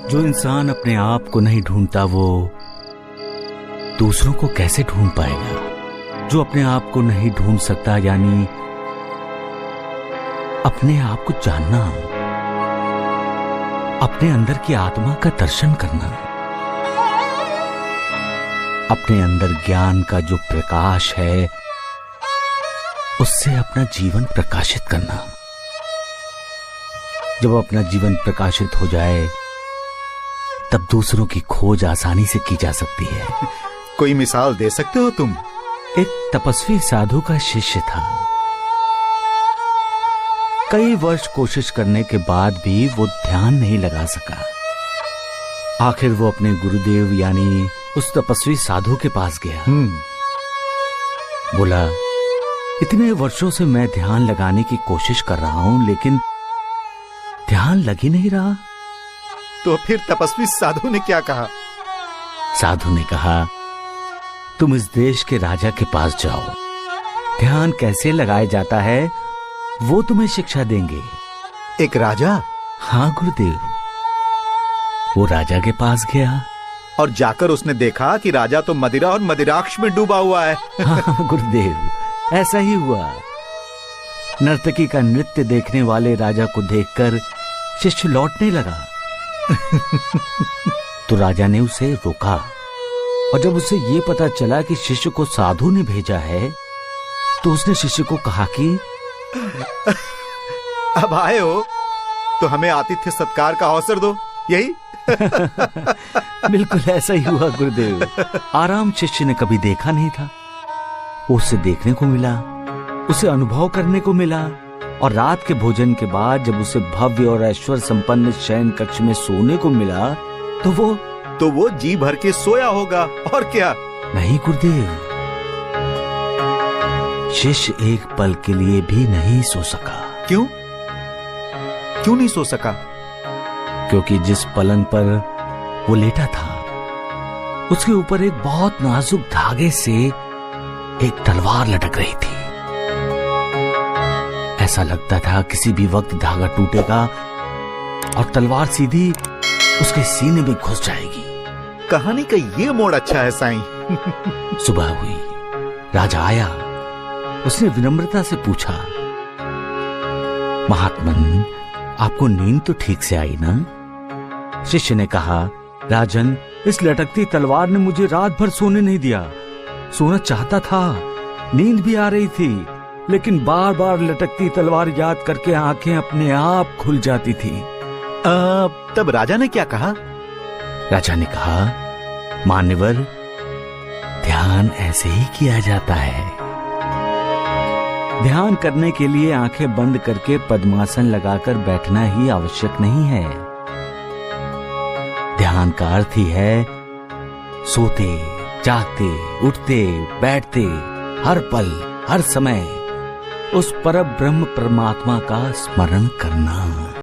जो इंसान अपने आप को नहीं ढूंढता वो दूसरों को कैसे ढूंढ पाएगा? जो अपने आप को नहीं ढूंढ सकता यानी अपने आप को जानना, अपने अंदर की आत्मा का दर्शन करना, अपने अंदर ज्ञान का जो प्रकाश है उससे अपना जीवन प्रकाशित करना। जब अपना जीवन प्रकाशित हो जाए तब दूसरों की खोज आसानी से की जा सकती है। कोई मिसाल दे सकते हो तुम? एक तपस्वी साधु का शिष्य था। कई वर्ष कोशिश करने के बाद भी वो ध्यान नहीं लगा सका। आखिर वो अपने गुरुदेव यानी उस तपस्वी साधु के पास गया। बोला, इतने वर्षों से मैं ध्यान लगाने की कोशिश कर रहा हूं लेकिन ध्यान लग ही नहीं रहा। तो फिर तपस्वी साधु ने क्या कहा? साधु ने कहा, तुम इस देश के राजा के पास जाओ, ध्यान कैसे लगाया जाता है वो तुम्हें शिक्षा देंगे। एक राजा? हाँ गुरुदेव। वो राजा के पास गया और जाकर उसने देखा कि राजा तो मदिरा और मदिराक्ष में डूबा हुआ है। हाँ गुरुदेव, ऐसा ही हुआ। नर्तकी का नृत्य देखने वाले राजा को देखकर शिष्य लौटने लगा। तो राजा ने उसे रोका और जब उसे ये पता चला कि शिष्य को साधु ने भेजा है तो उसने शिष्य को कहा कि अब आए हो तो हमें आतिथ्य सत्कार का अवसर दो, यही? बिल्कुल ऐसा ही हुआ गुरुदेव। आराम शिष्य ने कभी देखा नहीं था। उसे देखने को मिला, उसे अनुभव करने को मिला और रात के भोजन के बाद जब उसे भव्य और ऐश्वर्य संपन्न शयन कक्ष में सोने को मिला तो वो जी भर के सोया होगा और क्या? नहीं गुरुदेव, शिष्य एक पल के लिए भी नहीं सो सका। क्यों? क्यों नहीं सो सका? क्योंकि जिस पलंग पर वो लेटा था उसके ऊपर एक बहुत नाजुक धागे से एक तलवार लटक रही थी। ऐसा लगता था किसी भी वक्त धागा टूटेगा और तलवार सीधी उसके सीने में घुस जाएगी। कहानी का ये मोड़ अच्छा है साईं। सुबह हुई, राजा आया। उसने विनम्रता से पूछा, महात्मन आपको नींद तो ठीक से आई ना? शिष्य ने कहा, राजन इस लटकती तलवार ने मुझे रात भर सोने नहीं दिया। सोना चाहता था, नींद भी आ रही थी, लेकिन बार बार लटकती तलवार याद करके आंखें अपने आप खुल जाती थी। तब राजा ने क्या कहा? राजा ने कहा, मान्यवर ध्यान ऐसे ही किया जाता है। ध्यान करने के लिए आंखें बंद करके पद्मासन लगाकर बैठना ही आवश्यक नहीं है। ध्यान का अर्थ ही है सोते, जागते, उठते, बैठते, हर पल, हर समय उस परब्रह्म परमात्मा का स्मरण करना।